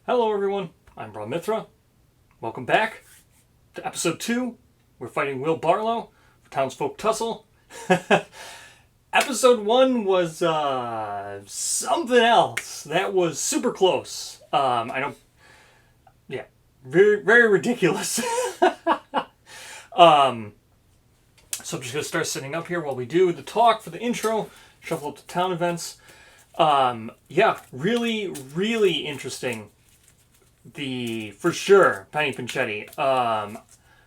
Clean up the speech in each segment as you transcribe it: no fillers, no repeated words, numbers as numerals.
Hello everyone, I'm Rob Mithra. Welcome back to episode 2. We're fighting wheelbarrow for Townsfolk Tussle. Episode 1 was something else. That was super close. Very, very ridiculous. So I'm just going to start setting up here while we do the talk for the intro, shuffle up to town events. Really, really interesting. For sure, Penny Pinchetti.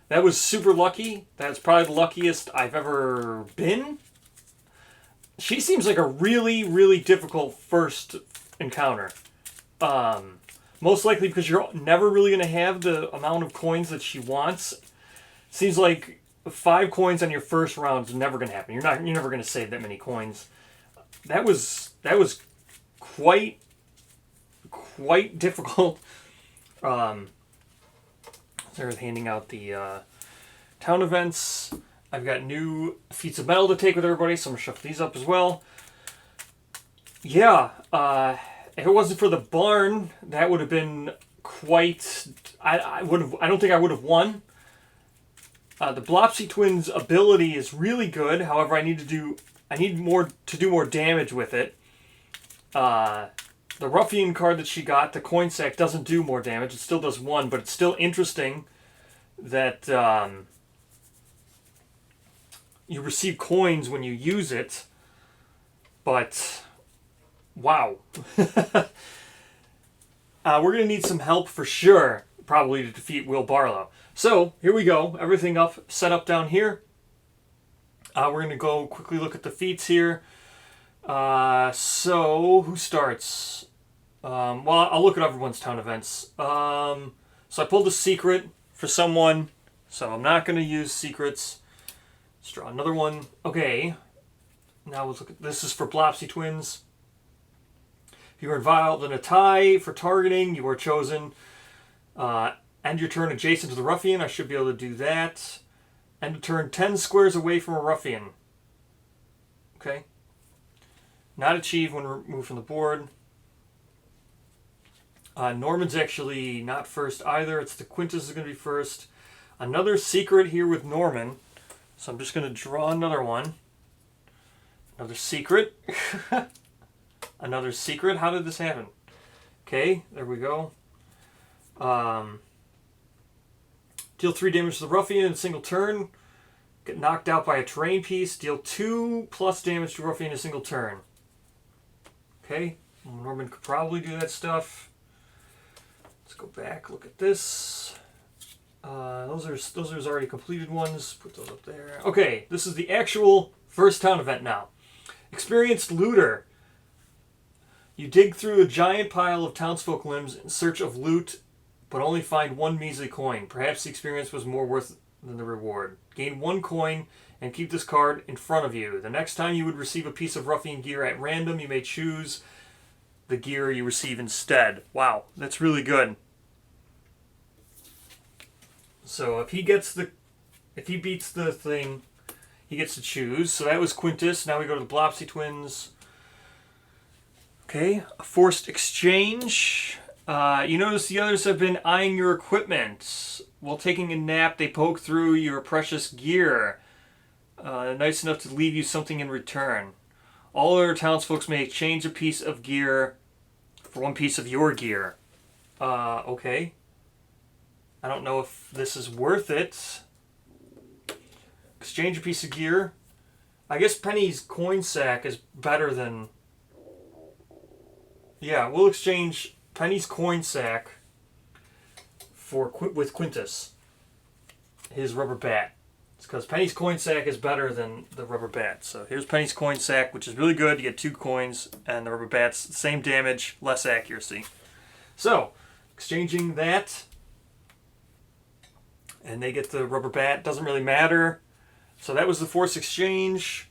That was super lucky. That's probably the luckiest I've ever been. She seems like a really, really difficult first encounter. Most likely because you're never really going to have the amount of coins that she wants. Seems like 5 coins on your first round is never going to happen. You're never going to save that many coins. That was quite difficult. They're handing out the town events. I've got new feats of metal to take with everybody, so I'm gonna shuffle these up as well. If it wasn't for the barn, that would have been quite. I don't think I would have won. The Blopsy Twins' ability is really good. However, I need to do more damage with it. The Ruffian card that she got, the coin sack, doesn't do more damage. It still does 1, but it's still interesting that you receive coins when you use it. But, wow. We're going to need some help for sure, probably, to defeat Wheelbarrow. So, here we go. Everything set up down here. We're going to go quickly look at the feats here. So, who starts? I'll look at everyone's town events. So I pulled a secret for someone, so I'm not going to use secrets. Let's draw another one. Okay, now let's look at this. Is for Blopsy Twins. If you are involved in a tie for targeting, you are chosen. End your turn adjacent to the Ruffian. I should be able to do that. End a turn 10 squares away from a Ruffian. Okay. Not achieved when removed from the board. Norman's actually not first either. It's the Quintus is going to be first. Another secret here with Norman. So I'm just going to draw another one. Another secret. Another secret. How did this happen? Okay, there we go. Deal 3 damage to the Ruffian in a single turn. Get knocked out by a terrain piece. Deal 2 plus damage to Ruffian in a single turn. Okay, Norman could probably do that stuff. Let's go back, look at this. Those are his already completed ones. Put those up there. Okay, this is the actual first town event now. Experienced looter. You dig through a giant pile of townsfolk limbs in search of loot, but only find 1 measly coin. Perhaps the experience was more worth than the reward. Gain 1 coin and keep this card in front of you. The next time you would receive a piece of ruffian gear at random, you may choose the gear you receive instead. Wow, that's really good. So if he beats the thing, he gets to choose. So that was Quintus. Now we go to the Blopsy Twins. Okay, a forced exchange. You notice the others have been eyeing your equipment. While taking a nap, they poke through your precious gear. Nice enough to leave you something in return. All other townsfolk may exchange a piece of gear for 1 piece of your gear. Okay. I don't know if this is worth it. Exchange a piece of gear. I guess Penny's coin sack is better than... Yeah, we'll exchange Penny's coin sack with Quintus. His rubber bat. It's because Penny's coin sack is better than the rubber bat. So here's Penny's coin sack, which is really good. You get 2 coins, and the rubber bat's the same damage, less accuracy. So, exchanging that, and they get the rubber bat. Doesn't really matter. So that was the forced exchange.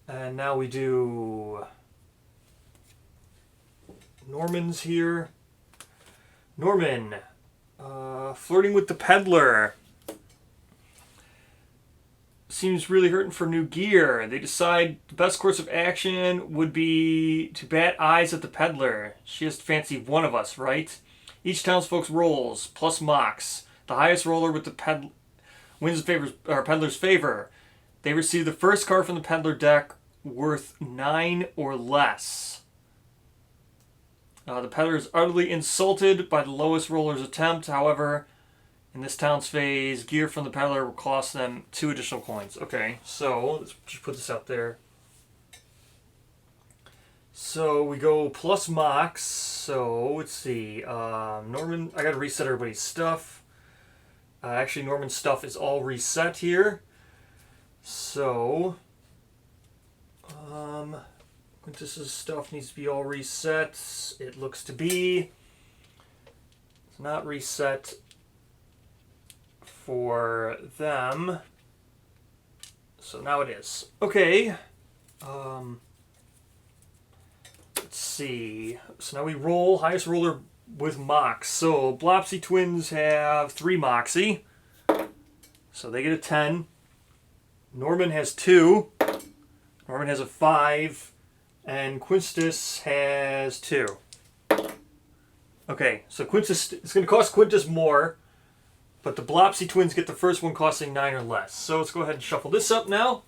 And now we do Norman's here. Norman, flirting with the peddler. Seems really hurting for new gear. They decide the best course of action would be to bat eyes at the peddler. She has to fancy one of us, right? Each townsfolk rolls plus mocks. The highest roller with the wins peddler's favor. They receive the first card from the peddler deck worth 9 or less. The peddler is utterly insulted by the lowest roller's attempt. However, in this town's phase, gear from the peddler will cost them 2 additional coins. Okay, so let's just put this out there. So we go plus mocks. So let's see. Norman, I got to reset everybody's stuff. Actually, Norman's stuff is all reset here. So, Quintus's stuff needs to be all reset. It looks to be. It's not reset for them. So now it is. Okay. Let's see. So now we roll. Highest roller with Mox. So Blopsy twins have 3 Moxie. So they get a 10. Norman has 2. Norman has a 5. And Quintus has 2. Okay, so Quintus, it's going to cost Quintus more. But the Blopsy twins get the first one costing 9 or less. So let's go ahead and shuffle this up now.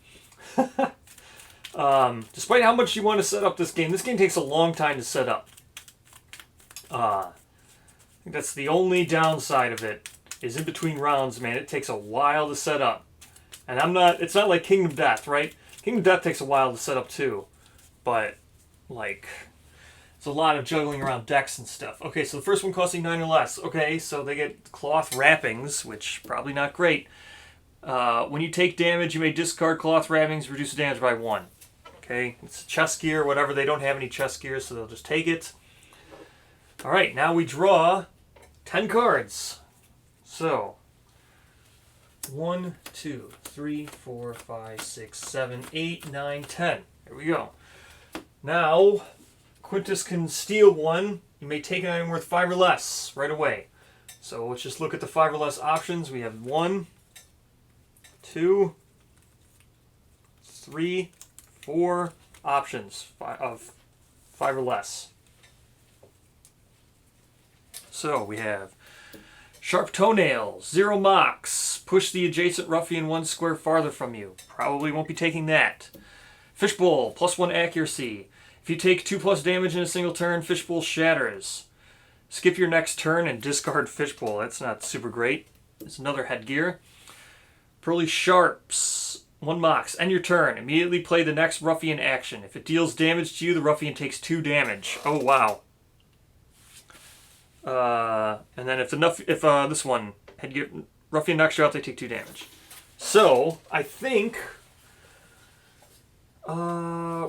Despite how much you want to set up this game takes a long time to set up. I think that's the only downside of it, is in between rounds, man, it takes a while to set up. And it's not like Kingdom Death, right? Kingdom Death takes a while to set up too. But, like, it's a lot of juggling around decks and stuff. Okay, so the first one costing 9 or less. Okay, so they get cloth wrappings, which probably not great. When you take damage, you may discard cloth wrappings, reduce the damage by 1. Okay, it's chest gear, whatever. They don't have any chest gear, so they'll just take it. Alright, now we draw 10 cards. So, 1, 2, 3, 4, 5, 6, 7, 8, 9, 10. There we go. Now, Quintus can steal one. You may take an item worth 5 or less right away. So let's just look at the 5 or less options. We have 1, 2, 3, 4 options of 5 or less. So we have Sharp Toenails, 0 mocks, push the adjacent ruffian 1 square farther from you. Probably won't be taking that. Fishbowl, +1 accuracy. If you take 2+ damage in a single turn, Fishbowl shatters. Skip your next turn and discard Fishbowl. That's not super great. It's another headgear. Pearly Sharps, 1 mocks. End your turn. Immediately play the next ruffian action. If it deals damage to you, the ruffian takes 2 damage. Oh, wow. And then if this one, headgear, ruffian knocks you out, they take 2 damage. So, I think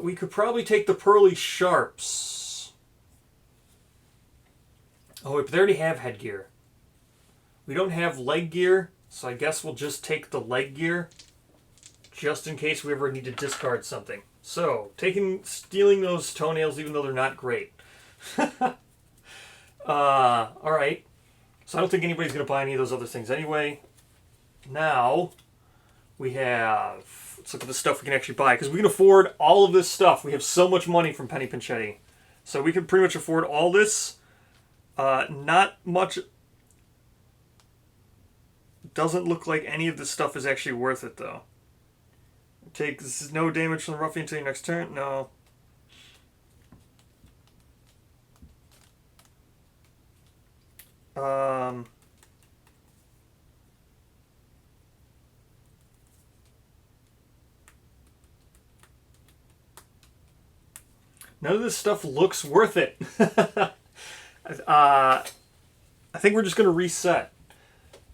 we could probably take the Pearly Sharps. Oh, but they already have headgear. We don't have leg gear, so I guess we'll just take the leg gear, just in case we ever need to discard something. So, stealing those toenails, even though they're not great. Alright. So I don't think anybody's going to buy any of those other things anyway. Now, we have... Let's look at the stuff we can actually buy, because we can afford all of this stuff. We have so much money from Penny Pinchetti. So we can pretty much afford all this. Not much... Doesn't look like any of this stuff is actually worth it, though. This is no damage from the ruffian until your next turn? No. None of this stuff looks worth it. I think we're just going to reset.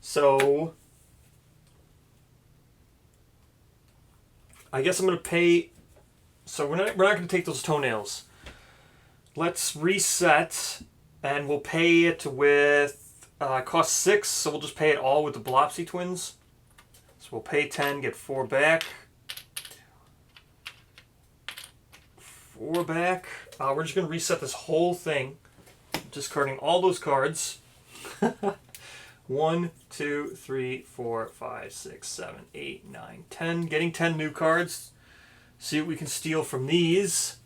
So, I guess I'm going to pay... So we're not going to take those toenails. Let's reset, and we'll pay it with... cost 6, so we'll just pay it all with the Blopsy twins. So we'll pay 10, get 4 back. 4 back. We're just going to reset this whole thing, discarding all those cards. 1, 2, 3, 4, 5, 6, 7, 8, 9, 10. Getting 10 new cards. See what we can steal from these.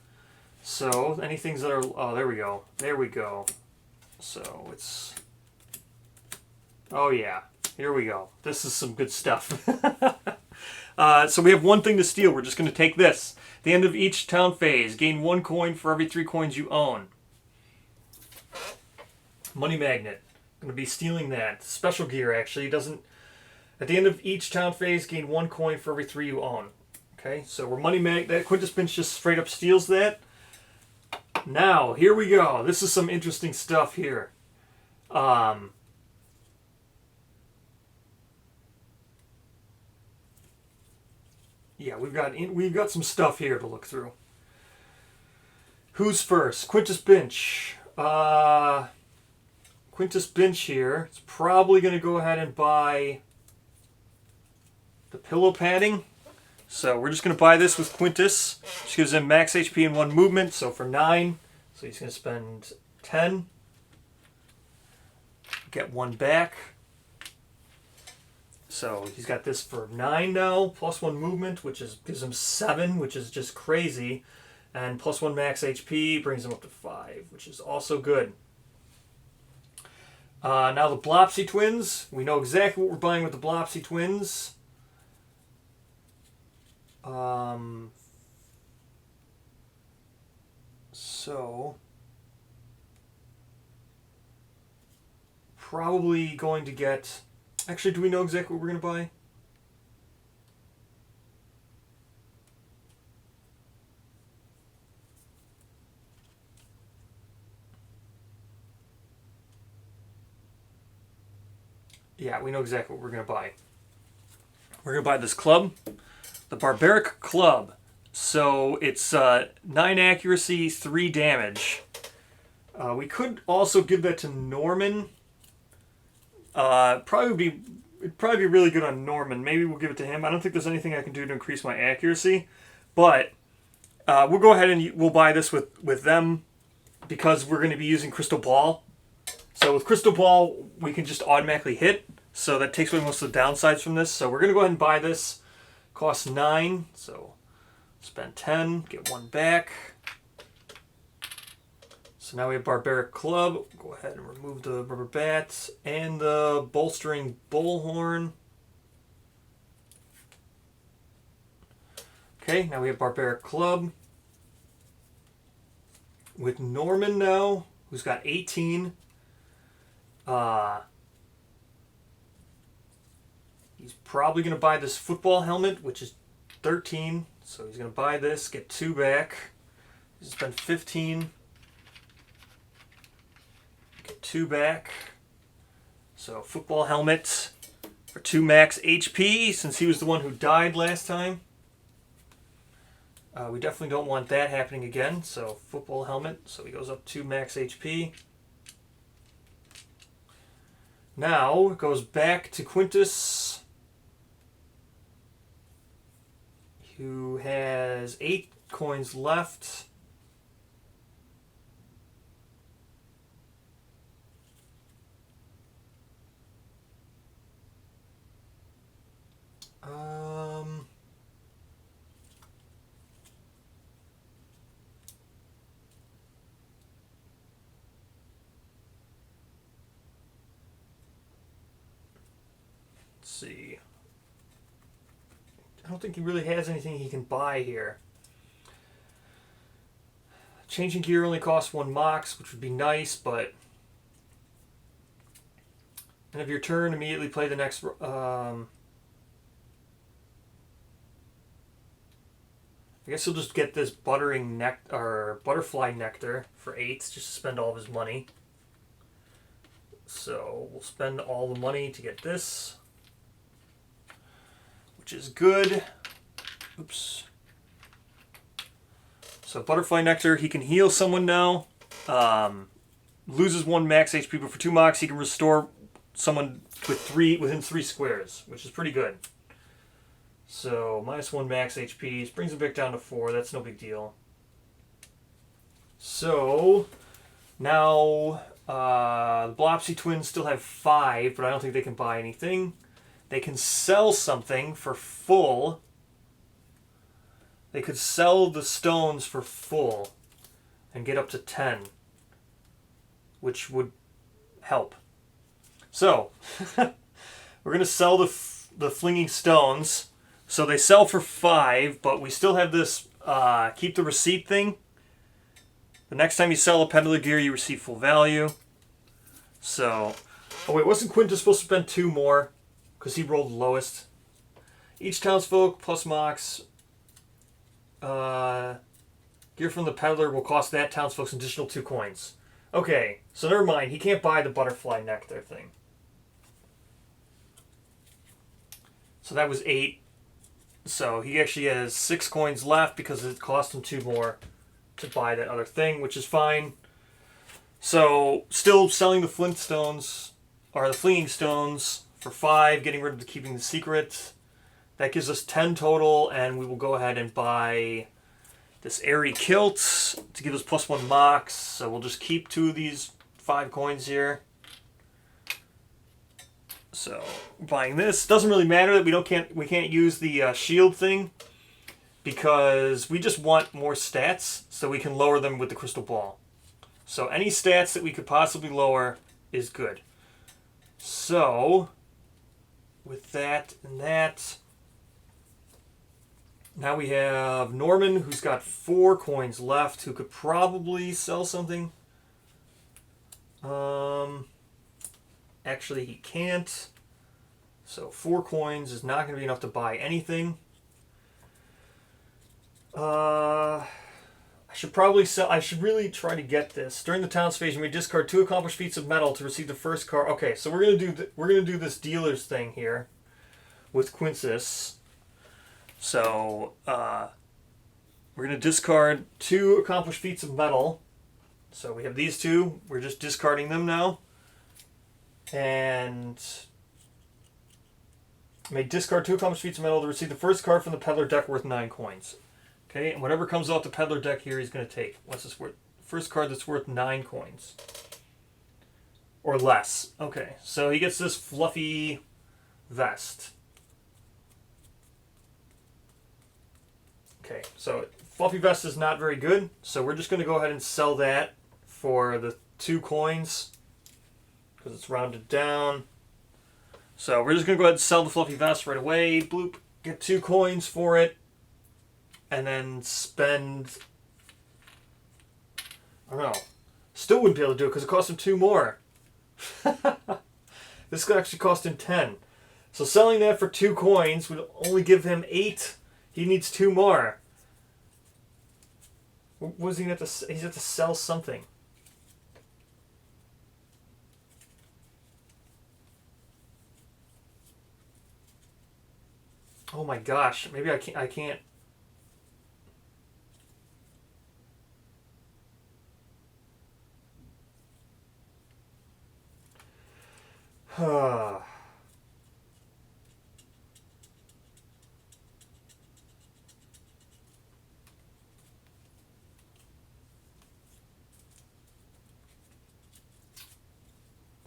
So, anything that are... Oh, there we go. There we go. So it's... Oh yeah, here we go. This is some good stuff. So we have one thing to steal. We're just going to take this. At the end of each town phase, gain 1 coin for every 3 coins you own. Money magnet. Going to be stealing that. Special gear, actually. Doesn't... At the end of each town phase, gain 1 coin for every 3 you own. Okay, so we're money mag... That Quintus Pinch just straight up steals that. Now, here we go. This is some interesting stuff here. Yeah, we've got some stuff here to look through. Who's first? Quintus Binch. Quintus Binch here is probably going to go ahead and buy the pillow padding. So we're just going to buy this with Quintus. Which gives him max HP and 1 movement, so for 9. So he's going to spend 10. Get 1 back. So he's got this for 9 now, plus 1 movement, which gives him 7, which is just crazy. And plus 1 max HP brings him up to 5, which is also good. Now the Blopsy twins. We know exactly what we're buying with the Blopsy twins. So probably going to get... Actually, do we know exactly what we're going to buy? Yeah, we know exactly what we're going to buy. We're going to buy this club, the Barbaric Club. So it's 9 accuracy, 3 damage. We could also give that to Norman. It'd probably be really good on Norman. Maybe we'll give it to him. I don't think there's anything I can do to increase my accuracy, but we'll go ahead and we'll buy this with them because we're going to be using Crystal Ball. So with Crystal Ball, we can just automatically hit. So that takes away most of the downsides from this. So we're going to go ahead and buy this. Costs 9, so spend 10, get 1 back. So now we have Barbaric Club. Go ahead and remove the rubber bats and the bolstering bullhorn. Okay, now we have Barbaric Club. With Norman now, who's got 18. He's probably going to buy this football helmet, which is 13. So he's going to buy this, get 2 back. He's going to spend 15. Get 2 back. So football helmet for 2 max HP, since he was the one who died last time. We definitely don't want that happening again. So football helmet. So he goes up 2 max HP. Now it goes back to Quintus, who has 8 coins left. Let's see. I don't think he really has anything he can buy here. Changing gear only costs 1 mox, which would be nice, but... End of your turn, immediately play the next... I guess he'll just get this butterfly nectar for 8, just to spend all of his money. So we'll spend all the money to get this, which is good. Oops. So butterfly nectar, he can heal someone now. Loses 1 max HP, but for 2 mox he can restore someone within 3 squares, which is pretty good. So minus 1 max HP brings him back down to 4. That's no big deal. So now the Blopsy twins still have 5, but I don't think they can buy anything. They can sell something for full. They could sell the stones for full and get up to 10, which would help. So, we're going to sell the flinging stones. So they sell for 5, but we still have this keep the receipt thing. The next time you sell a peddler gear, you receive full value. So, oh wait, wasn't Quintus supposed to spend 2 more? Because he rolled lowest. Each townsfolk plus Mox gear from the peddler will cost that townsfolk's additional 2 coins. Okay, so never mind. He can't buy the butterfly nectar thing. So that was 8. So he actually has 6 coins left because it cost him 2 more to buy that other thing, which is fine. So still selling the flintstones, or the flinging stones, for 5, getting rid of the keeping the secret. That gives us 10 total, and we will go ahead and buy this airy kilt to give us +1 mox. So we'll just keep 2 of these 5 coins here. So buying this doesn't really matter that we can't use the shield thing because we just want more stats so we can lower them with the crystal ball. So any stats that we could possibly lower is good. So with that and that, now we have Norman, who's got 4 coins left, who could probably sell something. Actually, he can't. So 4 coins is not going to be enough to buy anything. I should probably sell. I should really try to get this. During the town's phase, you may discard 2 accomplished feats of metal to receive the first card. Okay, so we're gonna do this dealer's thing here with Quintus. So we're gonna discard 2 accomplished feats of metal. So we have these 2. We're just discarding them now. And may discard 2 accomplished feats of metal to receive the first card from the peddler deck worth 9 coins. Okay, and whatever comes off the peddler deck here, he's going to take. What's this worth? First card that's worth 9 coins. Or less. Okay, so he gets this fluffy vest. Okay, so fluffy vest is not very good, so we're just going to go ahead and sell that for the 2 coins because it's rounded down. So we're just going to go ahead and sell the fluffy vest right away. Bloop. Get 2 coins for it. And then spend... I don't know. Still wouldn't be able to do it because it cost him 2 more. This could actually cost him 10. So selling that for 2 coins would only give him 8. He needs 2 more. What was he going to have to... He's going to have to sell something. Oh my gosh. Maybe I can't...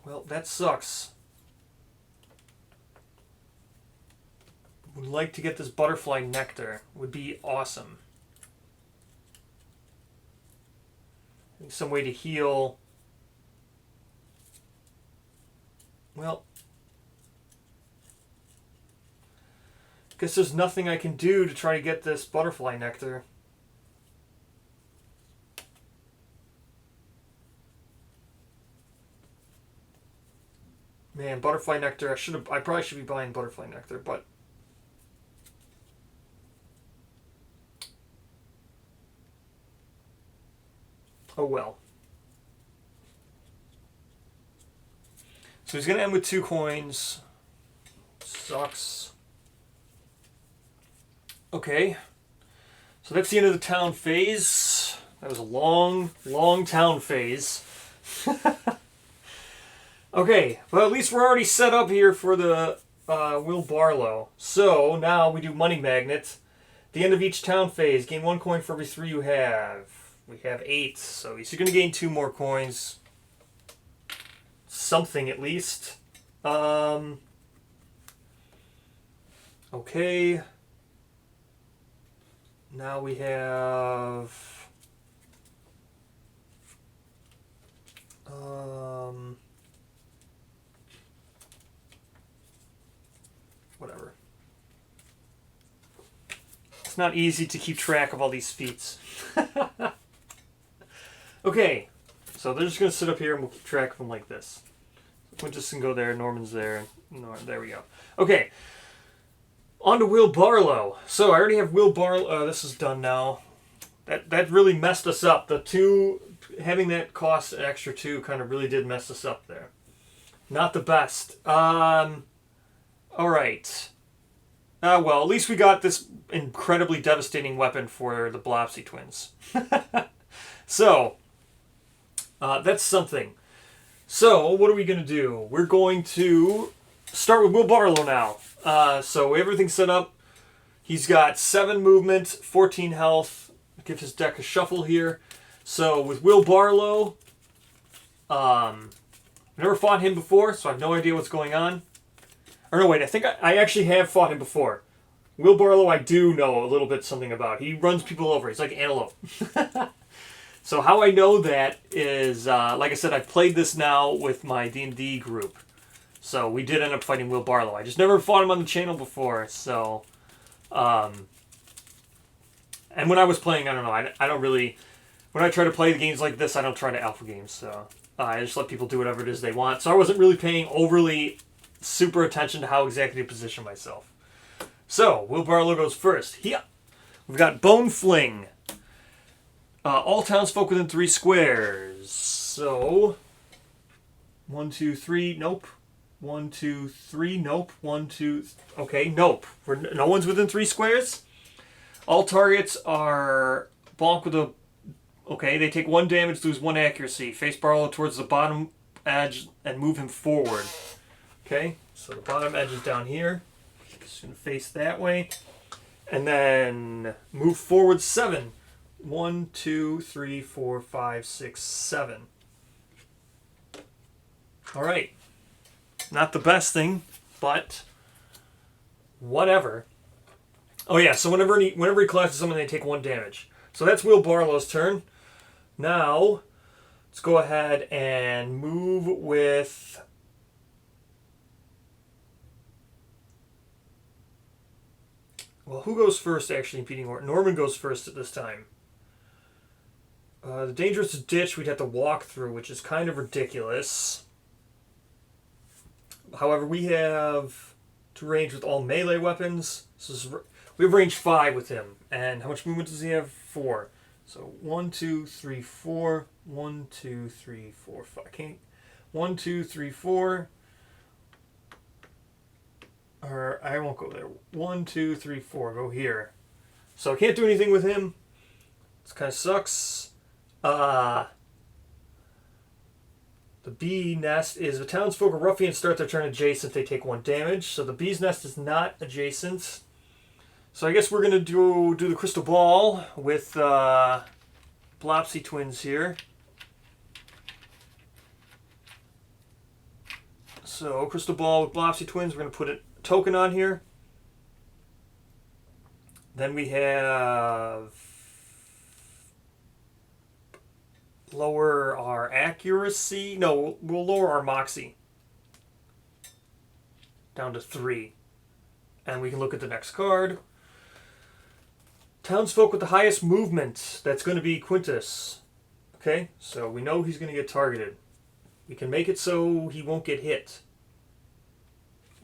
Well, that sucks. Would like to get this butterfly nectar. Would be awesome. Some way to heal. Well, guess there's nothing I can do to try to get this butterfly nectar. Man, butterfly nectar. I probably should be buying butterfly nectar, but oh well. So he's going to end with 2 coins. Sucks. Okay. So that's the end of the town phase. That was a long, long town phase. Okay, well at least we're already set up here for the wheelbarrow. So now we do money magnet. At the end of each town phase, gain 1 coin for every 3 you have. We have 8, so he's going to gain 2 more coins. Something at least. Okay. Now we have it's not easy to keep track of all these feats. Okay, so they're just going to sit up here and we'll keep track of them like this. Quintus can go there, Norman's there. There we go. Okay, on to Will Barlow. So I already have Will Barlow. This is done now. That really messed us up. The two, having that cost an extra 2 kind of really did mess us up there. Not the best. Alright. Well, at least we got this incredibly devastating weapon for the Blopsy twins. So, that's something. So, what are we going to do? We're going to start with Will Barlow now. So, everything's set up. He's got 7 movement, 14 health. Give his deck a shuffle here. So, with Will Barlow, I've never fought him before, so I have no idea what's going on. Or no, wait, I think I actually have fought him before. Will Barlow I do know a little bit something about. He runs people over. He's like an antelope. So how I know that is, like I said, I've played this now with my D&D group. So we did end up fighting Will Barlow. I just never fought him on the channel before, so... and when I was playing, I don't know, I don't really... When I try to play the games like this, I don't try to alpha games, so... I just let people do whatever it is they want. So I wasn't really paying overly super attention to how exactly to position myself. So, Will Barlow goes first. Here. We've got Bone Fling. All townsfolk within 3 squares. So, 1, 2, 3, nope. 1, 2, 3, nope. 1, 2, okay, nope. No one's within 3 squares. All targets are bonk with a... Okay, they take 1 damage, lose 1 accuracy. Face Barlow towards the bottom edge and move him forward. Okay, so the bottom edge is down here. Just going to face that way. And then move forward 7. 1, 2, 3, 4, 5, 6, 7. Alright. Not the best thing, but whatever. Oh yeah, so whenever he collapses someone, they take 1 damage. So that's Will Barlow's turn. Now, let's go ahead and move with... Well, who goes first, actually, in beating order? Norman goes first at this time. The dangerous ditch we'd have to walk through, which is kind of ridiculous. However, we have to range with all melee weapons. We have range 5 with him. And how much movement does he have? 4. So 1, 2, 3, 4. 1, 2, 3, 4, 5. Okay. 1, 2, 3, 4. Or I won't go there. 1, 2, 3, 4. Go here. So I can't do anything with him. This kind of sucks. The bee nest is the townsfolk or ruffians start their turn adjacent. They take 1 damage. So the bee's nest is not adjacent. So I guess we're going to do the crystal ball with Blopsy twins here. So crystal ball with Blopsy twins. We're going to put a token on here. Then we have lower our accuracy. No, we'll lower our moxie down to 3. And we can look at the next card. Townsfolk with the highest movement. That's going to be Quintus. Okay, so we know he's going to get targeted. We can make it so he won't get hit.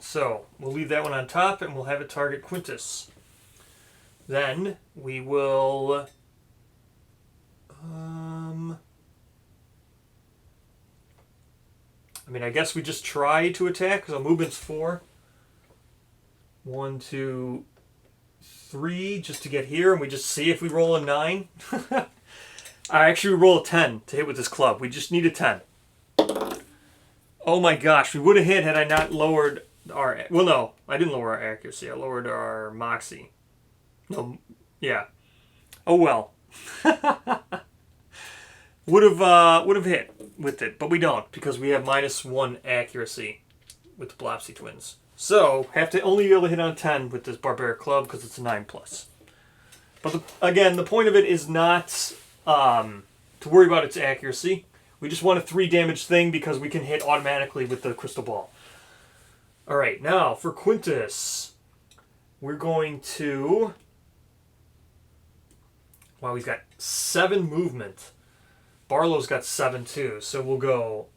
So, we'll leave that one on top and we'll have it target Quintus. Then, we will... I guess we just try to attack, because our movement's 4. 1, 2, 3, just to get here, and we just see if we roll a 9. I actually roll a 10 to hit with this club. We just need a 10. Oh my gosh, we would have hit had I not lowered our... Well, no, I didn't lower our accuracy. I lowered our moxie. No, yeah. Oh well. Would have hit with it, but we don't, because we have -1 accuracy with the Blopsy twins. So, have to only be able to hit on 10 with this barbaric club, because it's a 9+. But again, the point of it is not to worry about its accuracy. We just want a 3 damage thing, because we can hit automatically with the crystal ball. Alright, now, for Quintus, we're going to... Wow, he's got 7 movement. Barlow's got 7 too. So we'll go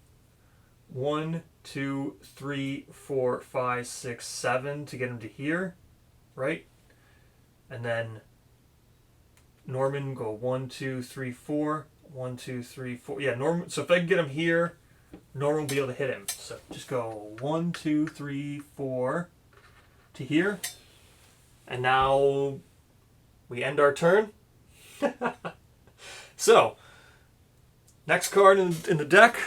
1, 2, 3, 4, 5, 6, 7 to get him to here, right? And then Norman go 1, 2, 3, 4. 1, 2, 3, 4. Yeah, Norman. So if I can get him here, Norman will be able to hit him. So just go 1, 2, 3, 4 to here. And now we end our turn. So, next card in the deck,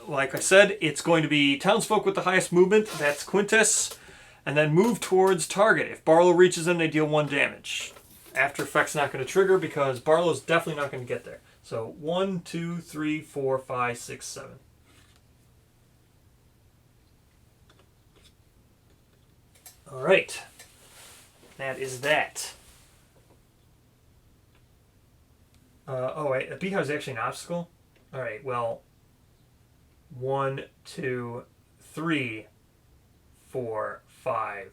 like I said, it's going to be Townsfolk with the highest movement. That's Quintus. And then move towards target. If Barlow reaches them, they deal 1 damage. After effect's not going to trigger because Barlow's definitely not going to get there. So 1, 2, 3, 4, 5, 6, 7. All right. That is that. Oh, wait. A beehive is actually an obstacle? All right, well, 1, 2, 3, 4, 5.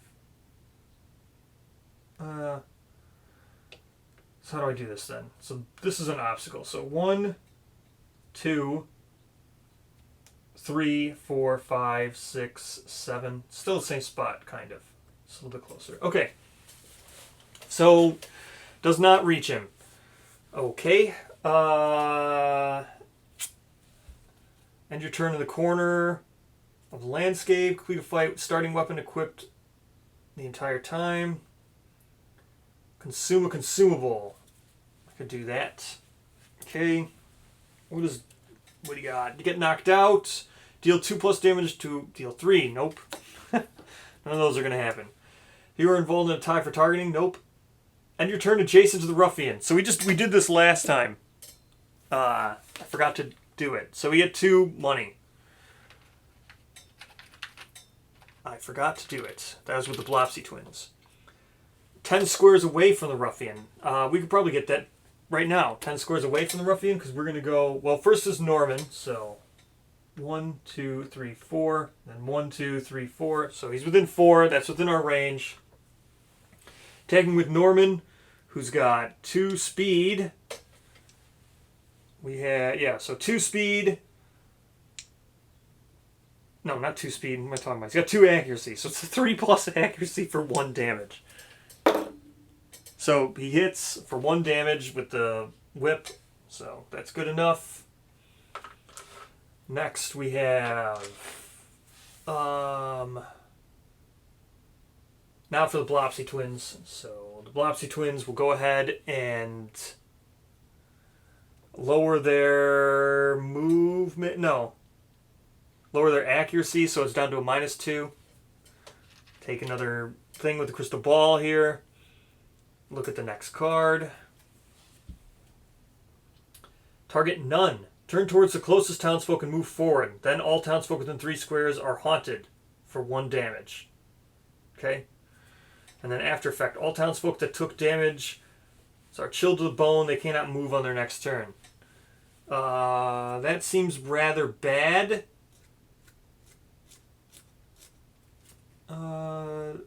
So how do I do this then? So this is an obstacle. So 1, 2, 3, 4, 5, 6, 7. Still the same spot, kind of. It's a little bit closer. Okay. So, does not reach him. Okay. End your turn in the corner of the landscape. Complete a fight with starting weapon equipped the entire time. Consume a consumable. I could do that. Okay. What do you got? You get knocked out. Deal 2+ damage to deal 3. Nope. None of those are going to happen. You are involved in a tie for targeting. Nope. End your turn adjacent to the ruffian. So we did this last time. I forgot to do it. So we get 2 money. I forgot to do it. That was with the Blopsy twins. 10 squares away from the ruffian. We could probably get that right now. 10 squares away from the ruffian because we're going to go... Well, first is Norman. So 1, 2, 3, 4. Then 1, 2, 3, 4. So he's within 4. That's within our range. Tagging with Norman, who's got 2 speed. We had... Yeah, so 2 speed... No, not 2 speed. What am I talking about? He's got 2 accuracy. So it's a 3+ accuracy for 1 damage. So he hits for 1 damage with the whip. So that's good enough. Next we have... now for the Blopsy twins. So the Blopsy twins will go ahead and lower their movement. No. Lower their accuracy, so it's down to a -2. Take another thing with the crystal ball here. Look at the next card. Target none. Turn towards the closest townsfolk and move forward. Then all townsfolk within 3 squares are haunted for 1 damage. Okay? And then after effect, all townsfolk that took damage are chilled to the bone. They cannot move on their next turn. That seems rather bad.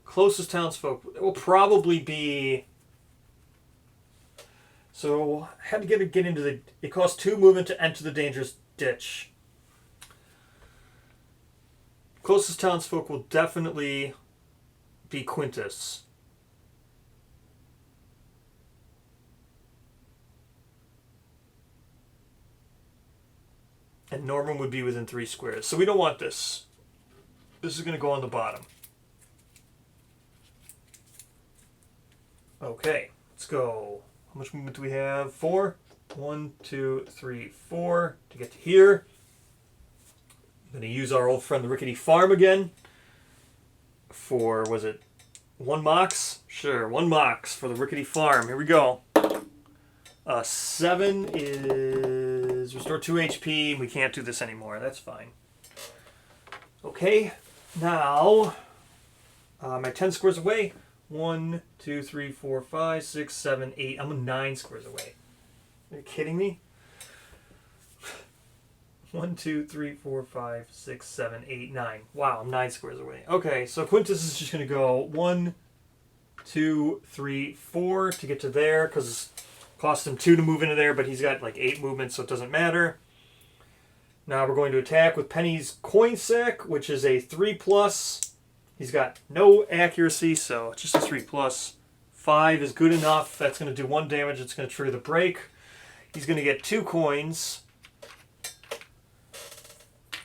Closest townsfolk will probably be... So, how to get into the... It costs 2 movement to enter the dangerous ditch. Closest townsfolk will definitely be Quintus. And Norman would be within 3 squares. So we don't want this. This is going to go on the bottom. Okay, let's go. How much movement do we have? 4. 1, 2, 3, 4 to get to here. I'm going to use our old friend the Rickety Farm again. For, was it 1 mox? Sure, 1 mox for the Rickety Farm. Here we go. 7 is restore 2 HP. We can't do this anymore. That's fine. Okay, now my 10 squares away. 1, 2, 3, 4, 5, 6, 7, 8. I'm 9 squares away. Are you kidding me? 1, 2, 3, 4, 5, 6, 7, 8, 9. Wow, I'm 9 squares away. Okay, so Quintus is just going to go 1, 2, 3, 4 to get to there because Cost him 2 to move into there, but he's got like 8 movement, so it doesn't matter. Now we're going to attack with Penny's Coin Sack, which is a 3+. He's got no accuracy, so it's just a 3+. 5 is good enough. That's going to do 1 damage. It's going to trigger the break. He's going to get 2 coins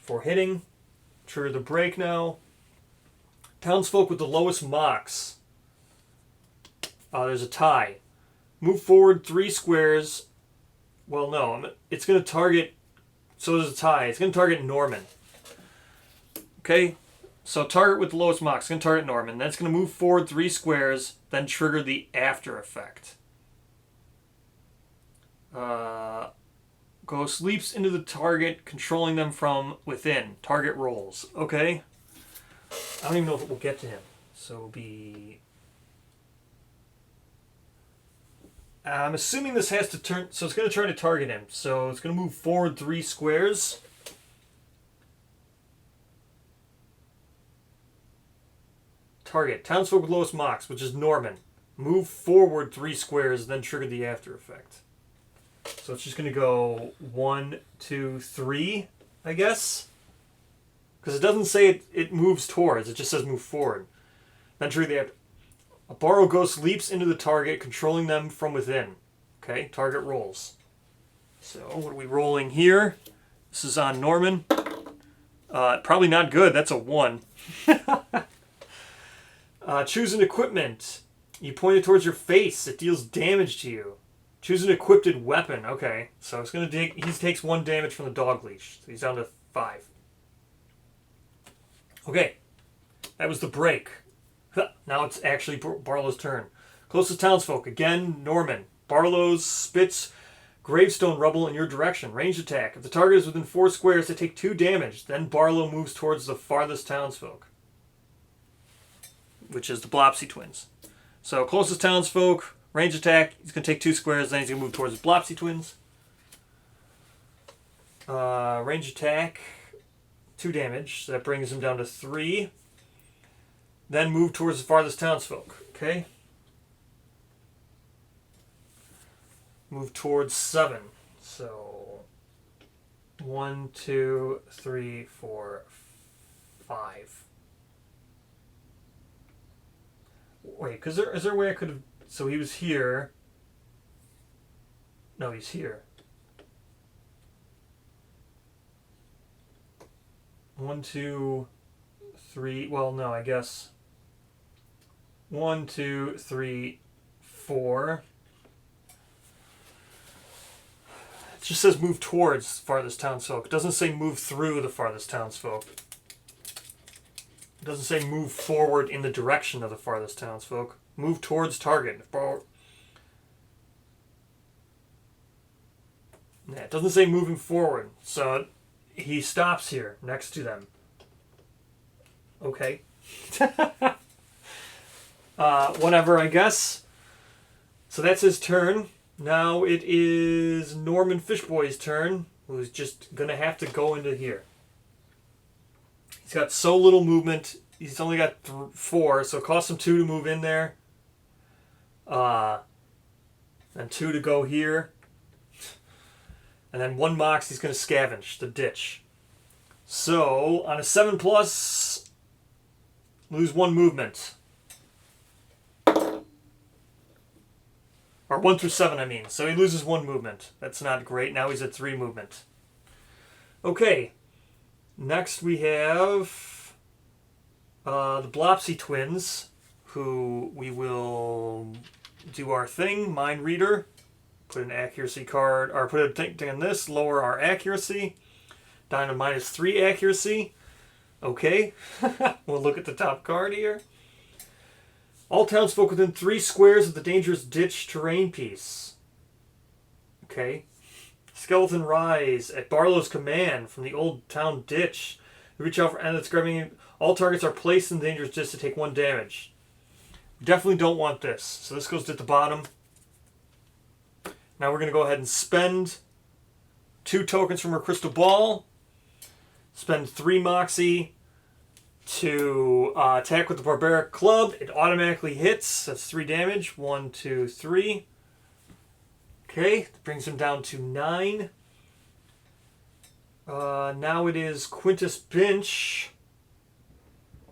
for hitting. Trigger the break now. Townsfolk with the lowest mocks. There's a tie. Move forward 3 squares. Well, no. It's going to target... So there's a tie. It's going to target Norman. Okay? So target with the lowest mock. It's going to target Norman. Then it's going to move forward 3 squares. Then trigger the after effect. Ghost leaps into the target, controlling them from within. Target rolls. Okay? I don't even know if it will get to him. So it'll be... I'm assuming this has to turn... So it's going to try to target him. So it's going to move forward 3 squares. Target. Townsfolk with lowest mocks, which is Norman. Move forward 3 squares, then trigger the after effect. So it's just going to go 1, 2, 3, I guess. Because it doesn't say it moves towards. It just says move forward. Then trigger the after. A borrow ghost leaps into the target, controlling them from within. Okay, target rolls. So what are we rolling here? This is on Norman. Probably not good. That's a 1. Choose an equipment. You point it towards your face. It deals damage to you. Choose an equipped weapon. Okay, so it's gonna take. He takes 1 damage from the dog leash. So he's down to 5. Okay, that was the break. Now it's actually Barlow's turn. Closest townsfolk. Again, Norman. Barlow's spits gravestone rubble in your direction. Ranged attack. If the target is within 4 squares, they take 2 damage. Then Barlow moves towards the farthest townsfolk, which is the Blopsy twins. So closest townsfolk, range attack. He's going to take 2 squares. Then he's going to move towards the Blopsy twins. Range attack, 2 damage. So that brings him down to 3. Then move towards the farthest townsfolk. Okay. Move towards 7. So 1, 2, 3, 4, 5. Wait, because is there a way I could have... So he was here. No, he's here. 1, 2, 3... Well, no, I guess... 1, 2, 3, 4. It just says move towards farthest townsfolk. It doesn't say move through the farthest townsfolk. It doesn't say move forward in the direction of the farthest townsfolk. Move towards target. Yeah, it doesn't say moving forward. So he stops here next to them. Okay. Whatever, I guess. So that's his turn. Now it is Norman Fishboy's turn, who's just going to have to go into here. He's got so little movement. He's only got 4, so it costs him 2 to move in there. And 2 to go here. And then 1 mox, he's going to scavenge the ditch. So, on a 7+, lose 1 movement. Or 1 through 7, I mean. So he loses 1 movement. That's not great. Now he's at 3 movement. Okay. Next we have the Blopsy twins, who we will do our thing. Mind Reader. Put an accuracy card, or put a thing on this. Lower our accuracy. Down to -3 accuracy. Okay. We'll look at the top card here. All townsfolk within 3 squares of the dangerous ditch terrain piece. Okay. Skeleton rise at Barlow's command from the old town ditch. Reach out for and it's grabbing. All targets are placed in the dangerous ditch to take 1 damage. We definitely don't want this. So this goes to the bottom. Now we're going to go ahead and spend 2 tokens from our crystal ball. Spend 3 moxie to attack with the barbaric club. It automatically hits. That's 3 damage. 1, 2, 3. Okay, that brings him down to 9. Now it is Quintus Binch,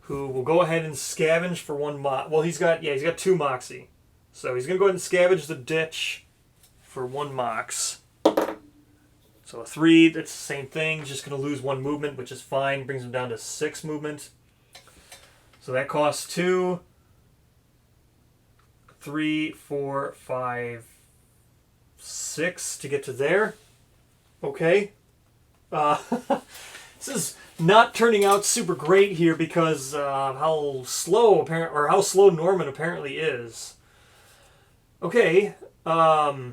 who will go ahead and scavenge for 1 well, he's got 2 moxie. So he's going to go ahead and scavenge the ditch for 1 mox. So a 3, that's the same thing. Just going to lose 1 movement, which is fine. Brings him down to 6 movement. So that costs 2, 3, 4, 5, 6 to get to there. Okay. This is not turning out super great here because how slow Norman apparently is. Okay. I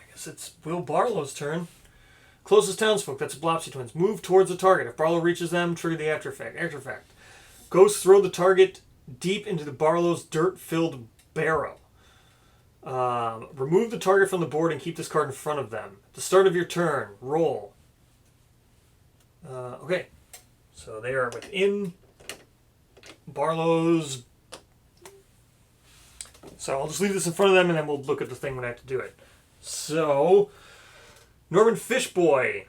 guess it's Will Barlow's turn. Closest townsfolk, that's Blopsy Twins. Move towards the target. If Barlow reaches them, trigger the after effect. After effect. Ghosts throw the target deep into the Barlow's dirt-filled barrow. Remove the target from the board and keep this card in front of them. At the start of your turn, roll. Okay. So they are within Barlow's... So I'll just leave this in front of them and then we'll look at the thing when I have to do it. So, Norman Fishboy.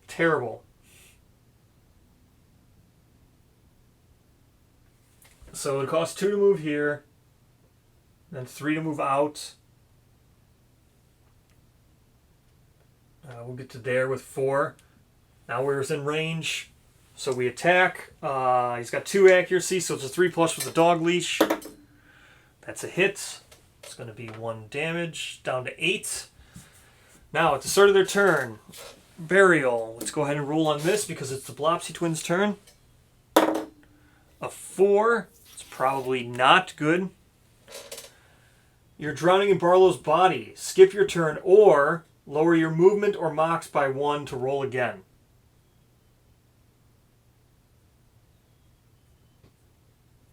Terrible. So it costs 2 to move here, then 3 to move out. We'll get to there with 4. Now we're within range, so we attack. He's got 2 accuracy, so it's a 3+ with a dog leash. That's a hit. It's going to be 1 damage, down to 8. Now at the start of their turn, Burial. Let's go ahead and roll on this because it's the Blopsy Twins' turn. A 4. It's probably not good. You're drowning in Barlow's body. Skip your turn or lower your movement or mox by 1 to roll again.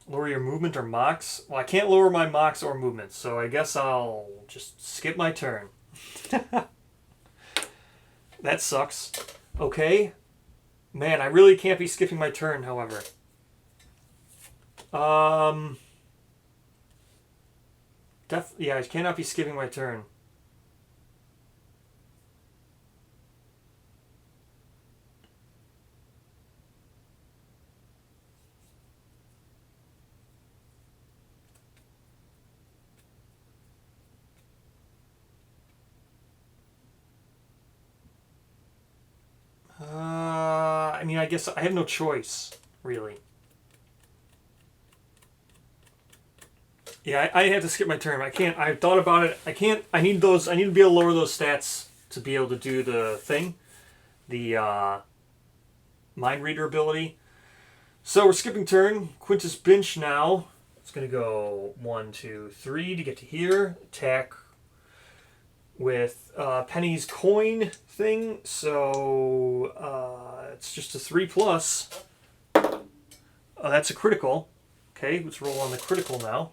Lower your movement or mox? Well, I can't lower my mox or movement, so I guess I'll just skip my turn. That sucks. Okay. Man, I really can't be skipping my turn, however. Yeah, I cannot be skipping my turn. I mean, I guess I have no choice, really. Yeah, I have to skip my turn. I can't. I've thought about it. I can't. I need those. I need to be able to lower those stats to be able to do the thing, the mind reader ability. So we're skipping turn. Quintus Binch now. It's gonna go 1, 2, 3 to get to here. Attack with Penny's coin thing. So it's just a 3+. That's a critical. Okay, let's roll on the critical now.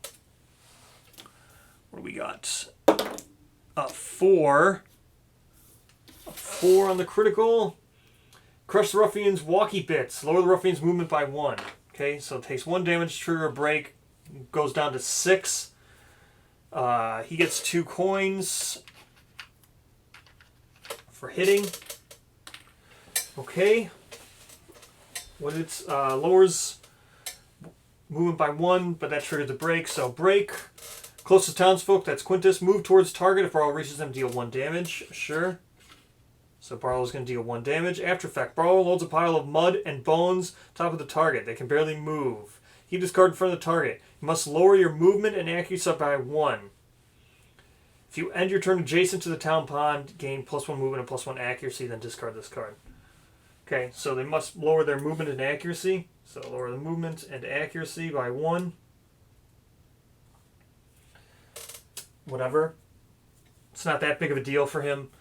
What do we got? A 4. A 4 on the critical. Crush the Ruffian's walkie bits. Lower the Ruffian's movement by 1. Okay, so it takes 1 damage, trigger a break. Goes down to 6. He gets 2 coins for hitting. Okay. What it's lowers movement by 1, but that triggers the break. So break. Closest townsfolk, that's Quintus. Move towards target. If Barlow reaches them, deal 1 damage. Sure. So Barlow's going to deal 1 damage. After effect, Barlow loads a pile of mud and bones top of the target. They can barely move. Keep this card in front of the target. You must lower your movement and accuracy by 1. If you end your turn adjacent to the town pond, gain +1 movement and +1 accuracy, then discard this card. Okay, so they must lower their movement and accuracy. So lower the movement and accuracy by 1. Whatever. It's not that big of a deal for him.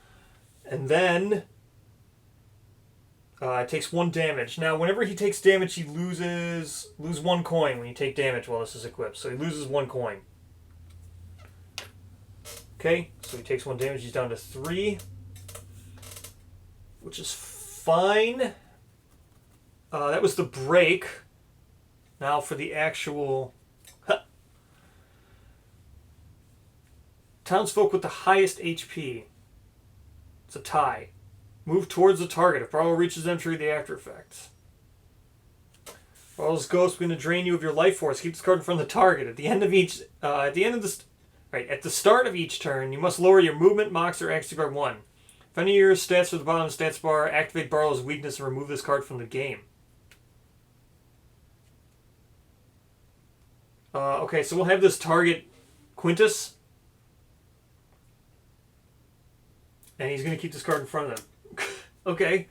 And then it takes 1 damage. Now, whenever he takes damage, he lose 1 coin when you take damage while this is equipped. So he loses 1 coin. Okay, so he takes 1 damage. He's down to 3. which is fine. That was the break. Now for the actual... Townsfolk with the highest HP. It's a tie. Move towards the target. If Barlow reaches them, trigger the after effects. Barlow's ghost will drain you of your life force. Keep this card in front of the target. At the end of each... at the start of each turn, you must lower your movement, mox, or accuracy by 1. If any of your stats are at the bottom of the stats bar, activate Barlow's weakness and remove this card from the game. Okay, so we'll have this target Quintus. And he's going to keep this card in front of him. Okay.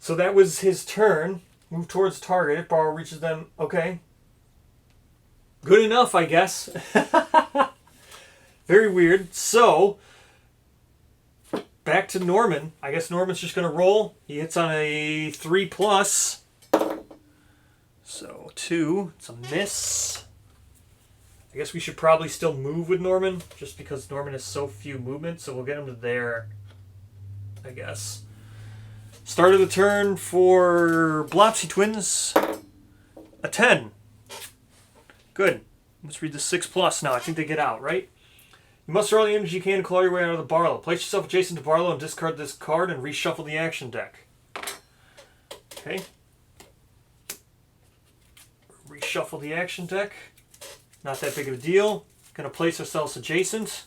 So that was his turn. Move towards target. If Barlow reaches them. Okay. Good enough, I guess. Very weird. So, back to Norman. I guess Norman's just going to roll. He hits on a 3+. So, 2. It's a miss. I guess we should probably still move with Norman, just because Norman has so few movements, so we'll get him to there, I guess. Start of the turn for Blopsy Twins. A 10. Good. Let's read the 6+ now. I think they get out, right? You muster all the energy you can to claw your way out of the Barlow. Place yourself adjacent to Barlow and discard this card and reshuffle the action deck. Okay. Reshuffle the action deck. Not that big of a deal. Gonna place ourselves adjacent.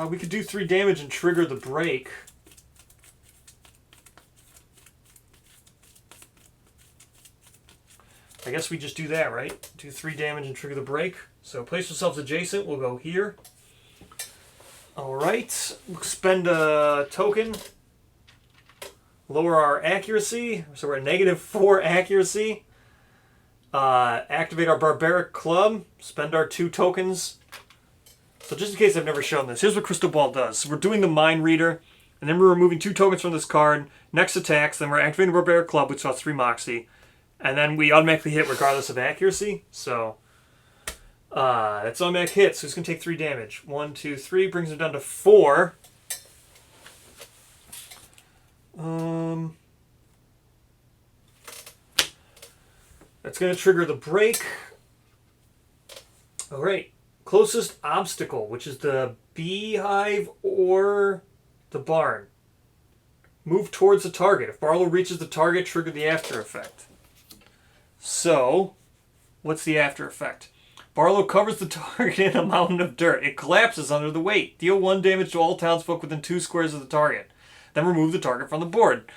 We could do 3 damage and trigger the break. I guess we just do that, right? Do 3 damage and trigger the break. So place ourselves adjacent. We'll go here. Alright. We'll spend a token. Lower our accuracy. So we're at -4 accuracy. Activate our Barbaric Club. Spend our 2 tokens. So just in case I've never shown this, here's what Crystal Ball does. So we're doing the Mind Reader, and then we're removing 2 tokens from this card. Next attacks, then we're activating Barbaric Club, which costs 3 Moxie. And then we automatically hit regardless of accuracy. So that's automatic hit, so it's going to take 3 damage. 1, 2, 3, brings it down to 4. That's going to trigger the break. Alright. Closest obstacle, which is the beehive or the barn. Move towards the target. If Barlow reaches the target, trigger the after effect. So, what's the after effect? Barlow covers the target in a mountain of dirt. It collapses under the weight. Deal 1 damage to all townsfolk within 2 squares of the target. Then remove the target from the board.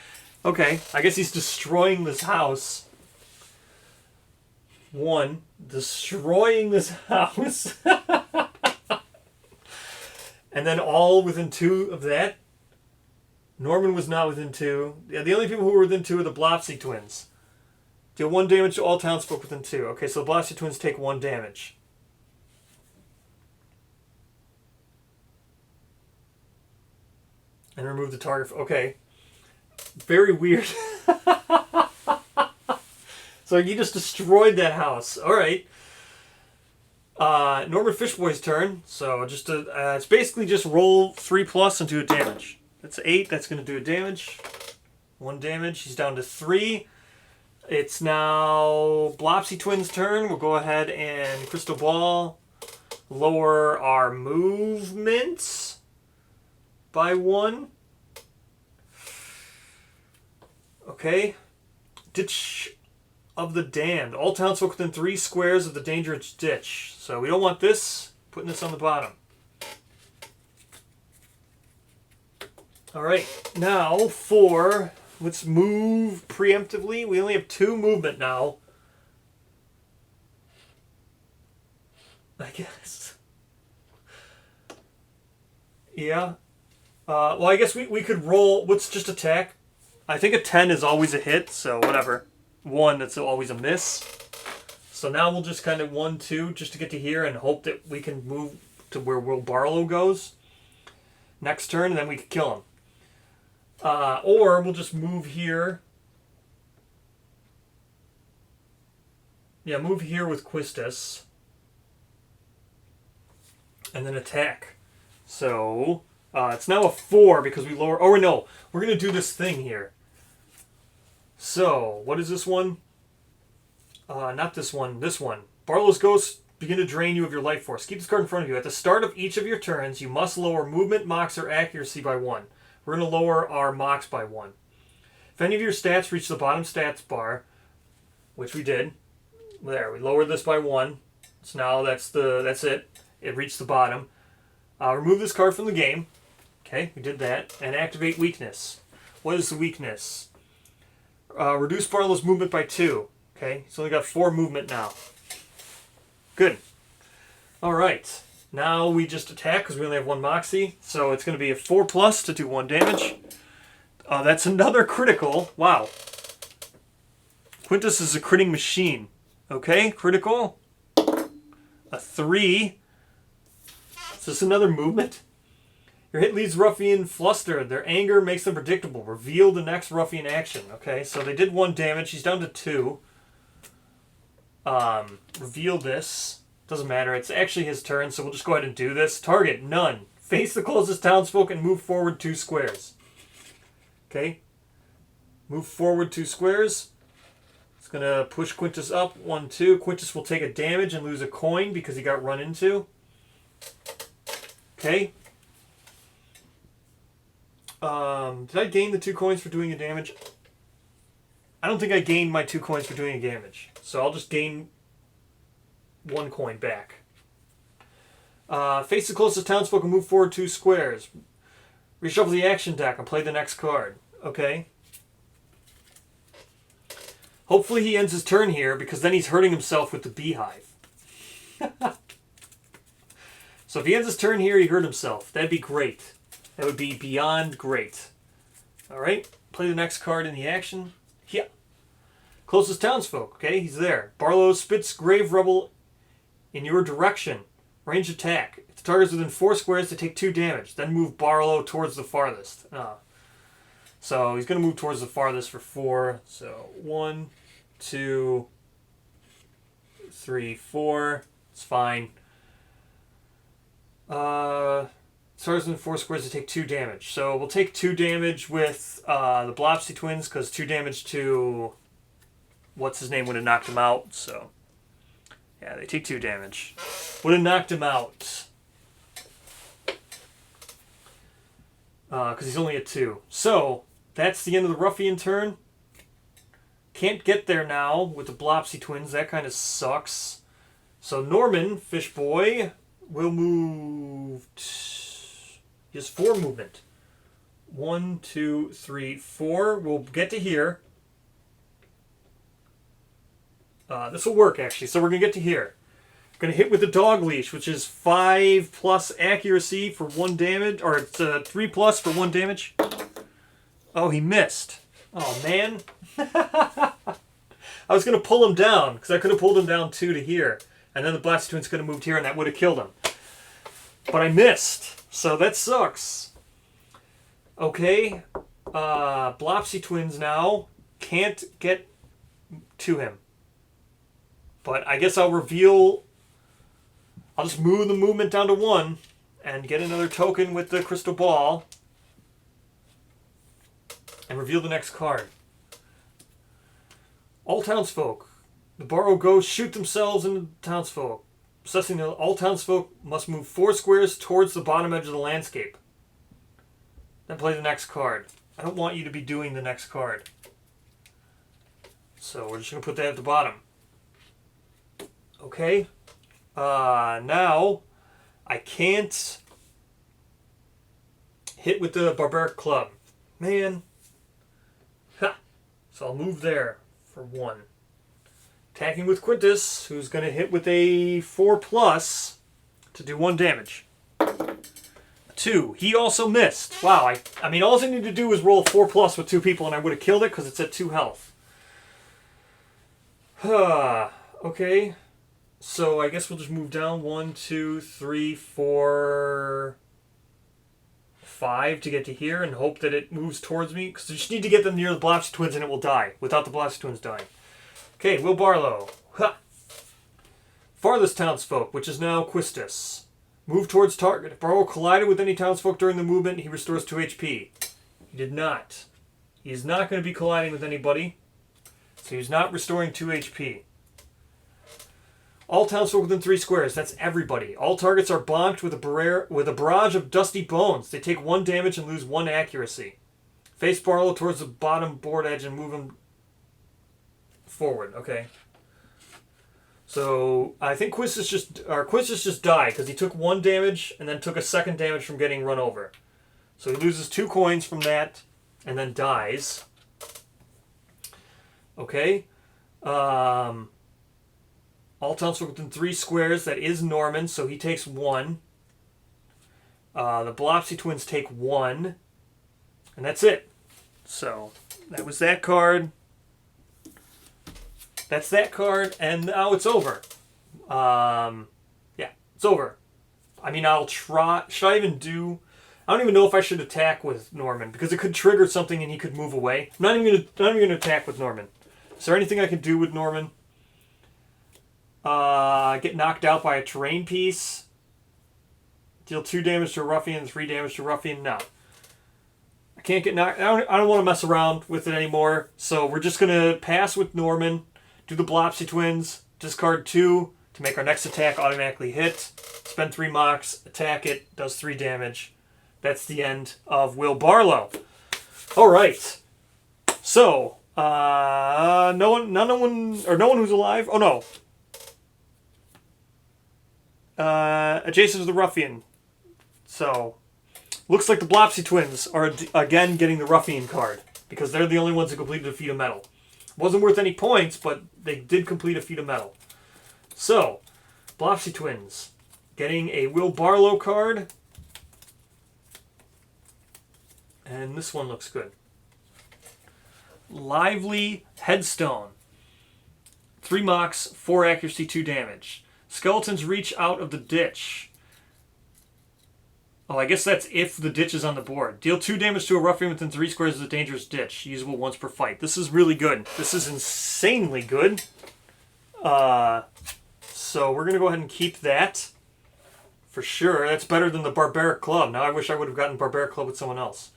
Okay, I guess he's destroying this house. 1, destroying this house. And then all within 2 of that. Norman was not within 2. Yeah, the only people who were within 2 are the Blopsy Twins. Deal 1 damage to all townsfolk within 2. Okay, so the Blopsy Twins take 1 damage. And remove the target. Okay. Very weird. So you just destroyed that house. All right. Norman Fishboy's turn. So just it's basically just roll 3+ and do a damage. That's 8. That's going to do a damage. 1 damage. He's down to 3. It's now Blopsy Twins' turn. We'll go ahead and Crystal Ball. Lower our movements by 1. Okay. Ditch of the Damned. All townsfolk within 3 squares of the dangerous ditch. So we don't want this. Putting this on the bottom. Alright. Now for... Let's move preemptively. We only have 2 movement now. I guess. Yeah. Well, I guess we could roll... Let's just attack. I think a 10 is always a hit, so whatever. 1, that's always a miss. So now we'll just kind of 1, 2, just to get to here and hope that we can move to where Will Barlow goes. Next turn, and then we can kill him. Or we'll just move here. Yeah, move here with Quistis. And then attack. So it's now a 4 because we lower... Oh, no. We're going to do this thing here. So, what is this one? Not this one. This one. Barlow's Ghosts begin to drain you of your life force. Keep this card in front of you. At the start of each of your turns, you must lower movement, mox, or accuracy by 1. We're going to lower our mox by 1. If any of your stats reach the bottom stats bar, which we did, there, we lowered this by 1. So now that's it. It reached the bottom. Remove this card from the game. Okay, we did that. And activate weakness. What is the weakness? Reduce Barlow's movement by 2. Okay, he's only got 4 movement now. Good. Alright. Now we just attack because we only have 1 Moxie. So it's going to be a 4+ to do 1 damage. That's another critical. Wow. Quintus is a critting machine. Okay, critical. A 3. Is this another movement? Your hit leaves Ruffian flustered. Their anger makes them predictable. Reveal the next Ruffian action. Okay, so they did 1 damage. He's down to 2. Reveal this. Doesn't matter. It's actually his turn, so we'll just go ahead and do this. Target, none. Face the closest townsfolk and move forward 2 squares. Okay. Move forward 2 squares. It's going to push Quintus up. 1, 2. Quintus will take a damage and lose a coin because he got run into. Okay. Did I gain the 2 coins for doing a damage? I don't think I gained my 2 coins for doing a damage. So I'll just gain 1 coin back. Face the closest townsfolk and move forward 2 squares. Reshuffle the action deck and play the next card. Okay. Hopefully he ends his turn here because then he's hurting himself with the beehive. So if he ends his turn here, he hurt himself. That'd be great. That would be beyond great. Alright, play the next card in the action. Yeah. Closest townsfolk, okay, he's there. Barlow spits grave rubble in your direction. Range attack. If the target is within 4 squares, to take 2 damage. Then move Barlow towards the farthest. So he's going to move towards the farthest for 4. So 1, 2, 3, 4. It's fine. Starts in 4 squares to take 2 damage. So we'll take 2 damage with the Blopsy twins because 2 damage to what's his name would have knocked him out. So yeah, they take 2 damage. Would have knocked him out because he's only at 2. So that's the end of the Ruffian turn. Can't get there now with the Blopsy twins. That kind of sucks. So Norman, Fish Boy, will move. He has 4 movement. 1, 2, 3, 4. We'll get to here. This will work, actually. So we're going to get to here. Going to hit with the dog leash, which is 5+ accuracy for 1 damage. Or it's 3+ for 1 damage. Oh, he missed. Oh, man. I was going to pull him down, because I could have pulled him down 2 to here. And then the Blast Twins could have moved here, and that would have killed him. But I missed. So that sucks. Okay. Blopsy twins now can't get to him. But I guess I'll reveal... I'll just move the movement down to 1 and get another token with the crystal ball. And reveal the next card. All townsfolk. The Barrow ghosts shoot themselves into the townsfolk. Possessing all townsfolk must move 4 squares towards the bottom edge of the landscape. Then play the next card. I don't want you to be doing the next card. So we're just going to put that at the bottom. Okay. Now, I can't hit with the barbaric club. Man. Ha! So I'll move there for 1. Attacking with Quintus, who's going to hit with a 4+ to do 1 damage. 2. He also missed. Wow, I mean, all I need to do is roll 4+ with 2 people and I would have killed it because it's at 2 health. Okay. So I guess we'll just move down 1, 2, 3, 4, 5 to get to here and hope that it moves towards me. Because I just need to get them near the Blopsy twins and it will die without the Blopsy twins dying. Okay, Will Barlow. Ha! Farthest townsfolk, which is now Quistis. Move towards target. If Barrow collided with any townsfolk during the movement, he restores 2 HP. He did not. He's not going to be colliding with anybody, so he's not restoring 2 HP. All townsfolk within 3 squares. That's everybody. All targets are bonked with a barrage of dusty bones. They take 1 damage and lose 1 accuracy. Face Barlow towards the bottom board edge and move him forward. Okay. So I think Quistis just died because he took 1 damage and then took a 2nd damage from getting run over. So he loses 2 coins from that and then dies. Okay. All townsfolk within 3 squares. That is Norman, so he takes 1. The Blopsy twins take 1. And that's it. So that was that card. That's that card, and now it's over. Yeah, it's over. I mean, I'll try. Should I even do... I don't even know if I should attack with Norman, because it could trigger something and he could move away. I'm not even gonna attack with Norman. Is there anything I can do with Norman? Get knocked out by a terrain piece. Deal 2 damage to a ruffian, 3 damage to a ruffian. No. I can't get knocked... I don't want to mess around with it anymore, so we're just gonna pass with Norman. Do the Blopsy twins, discard 2 to make our next attack automatically hit. Spend 3 mocks, attack it, does 3 damage. That's the end of Will Barlow. All right. So, no one who's alive. Oh no. Adjacent to the Ruffian. So, looks like the Blopsy twins are again getting the Ruffian card because they're the only ones who completed a feat of metal. Wasn't worth any points, but they did complete a feat of metal. So, Blopsy twins getting a Will Barlow card. And this one looks good. Lively Headstone. 3 mocks, 4 accuracy, 2 damage. Skeletons reach out of the ditch. Oh, I guess that's if the ditch is on the board. Deal 2 damage to a ruffian within 3 squares of the dangerous ditch. Usable once per fight. This is really good. This is insanely good. So we're going to go ahead and keep that. For sure. That's better than the Barbaric Club. Now I wish I would have gotten Barbaric Club with someone else.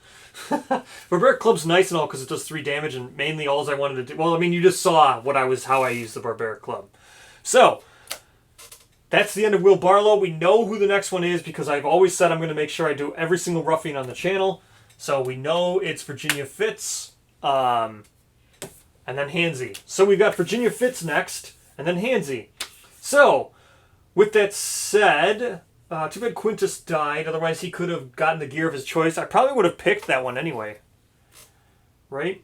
Barbaric Club's nice and all because it does 3 damage and mainly all I wanted to do... Well, I mean, you just saw how I used the Barbaric Club. So... That's the end of Will Barlow. We know who the next one is because I've always said I'm going to make sure I do every single Ruffian on the channel. So we know it's Virginia Fitz, and then Hansy. So we've got Virginia Fitz next, and then Hansy. So, with that said, too bad Quintus died. Otherwise he could have gotten the gear of his choice. I probably would have picked that one anyway. Right?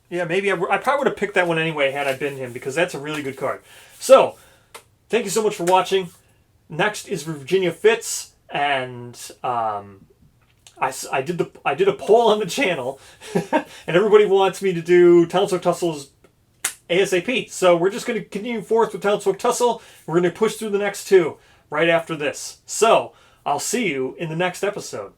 Yeah, maybe I probably would have picked that one anyway had I been him because that's a really good card. So, thank you so much for watching. Next is Virginia Fitz, and I did a poll on the channel, and everybody wants me to do Townsfolk Tussle's ASAP. So we're just going to continue forth with Townsfolk Tussle. We're going to push through the next 2 right after this. So, I'll see you in the next episode.